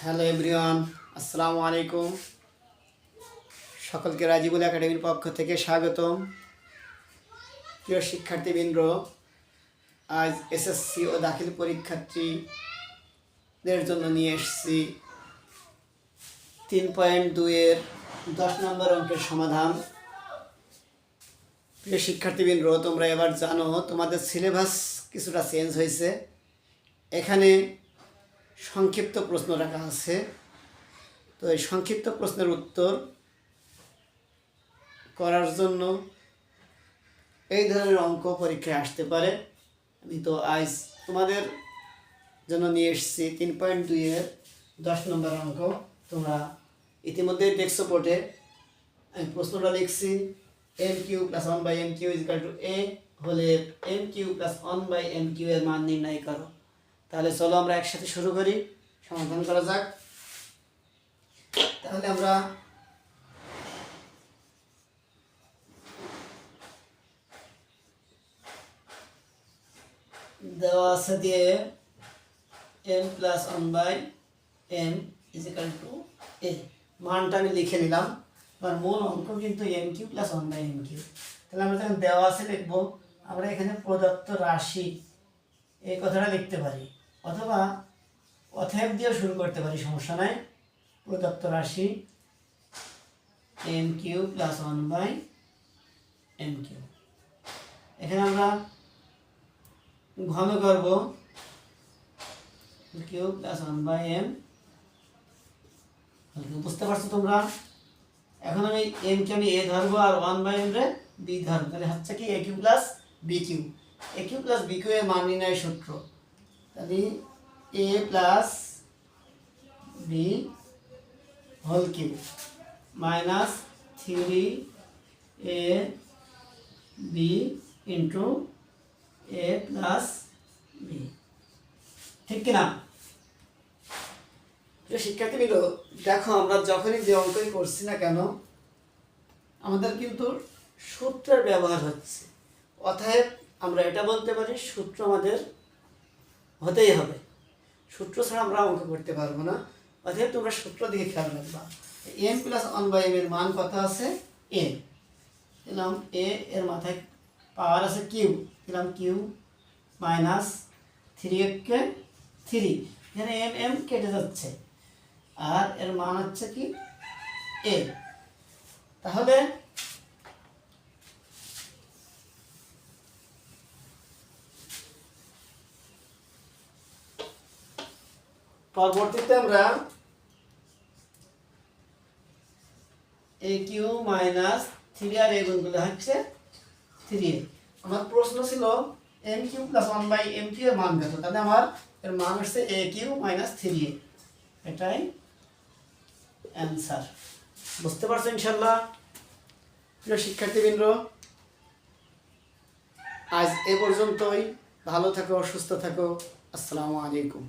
Hello everyone, আসসালামু আলাইকুম। সকলকে রাজিবুল একাডেমির পক্ষ থেকে স্বাগতম। প্রিয় শিক্ষার্থীবৃন্দ, আজ এসএসসি ও দাখিল পরীক্ষার্থীদের জন্য নিয়ে এসেছি 3.2-এর 10 নম্বর অঙ্কের সমাধান। প্রিয় শিক্ষার্থীবৃন্দ, তোমরা এবার জানো তোমাদের সিলেবাস কিছুটা চেঞ্জ হয়েছে। এখানে সংক্ষিপ্ত প্রশ্ন রাখা আছে। তো এই সংক্ষিপ্ত প্রশ্নের উত্তর করার জন্য এই ধরনের অঙ্ক পরীক্ষায় আসতে পারে। আমি তো আজ তোমাদের জন্য নিয়ে এসেছি 3.2-এর 10 নম্বর অঙ্ক। তোমরা ইতিমধ্যে দেখছো বোর্ডে আমি প্রশ্নটা লিখছি, mq + 1/mq = a হলে mq + 1/mq এর মান নির্ণয় করো। তাহলে চলো আমরা একসাথে শুরু করি, সমাধান করা যাক। তাহলে আমরা দেওয়া আছে দিয়ে m + 1/m = a, মানটা আমি লিখে নিলাম। আর মূল অঙ্ক কিন্তু mq + 1/mq। তাহলে আমরা যখন দেওয়া আছে লিখবো, আমরা এখানে প্রদত্ত রাশি এই কথাটা লিখতে পারি, অথবা অতএব দিয়েও শুরু করতে পারি, সমস্যা নাই। প্রদত্ত রাশি mq + 1/mq। এখানে আমরা ঘন করব q + 1/m। বুঝতে পারছো তোমরা? এখন আমি m কে আমি a ধরবো আর 1/m রে b ধরবো। তাহলে হচ্ছে কি aq + bq। aq + bq এর মান নির্ণয়ের সূত্র, তাহলে a + b whole cube minus 3ab into a + b। ঠিক কিনা? শিক্ষার্থীবৃন্দ, দেখো আমরা যখনই যে অঙ্কই করছি না কেন, আমাদের কিন্তু সূত্রের ব্যবহার হচ্ছে। অতএব আমরা এটা বলতে পারি সূত্র আমাদের হতেই হবে, সূত্র ছাড়া আমরা অঙ্ক করতে পারবো না। অতএব তোমরা সূত্র দিকে খেয়াল রাখবা। m + 1/m এর মান কত আছে? a দিলাম, a এর মাথায় পাওয়ার আছে q দিলাম, q মাইনাস 3 কে 3, এখানে m কেটে যাচ্ছে আর এর মান হচ্ছে কি a। তাহলে পরবর্তীতে আমরা aq - 3 আর a গুণ করলে হচ্ছে 3a। আমার প্রশ্ন ছিল mq + 1/mq এর মান কত, তাহলে আমার এর মান হচ্ছে aq - 3a। এটাই অ্যান্সার। বুঝতে পারছো ইনশাআল্লাহ? প্রিয় শিক্ষার্থীবৃন্দ, আজ এ পর্যন্তই। ভালো থাকো, সুস্থ থাকো। আসসালামু আলাইকুম।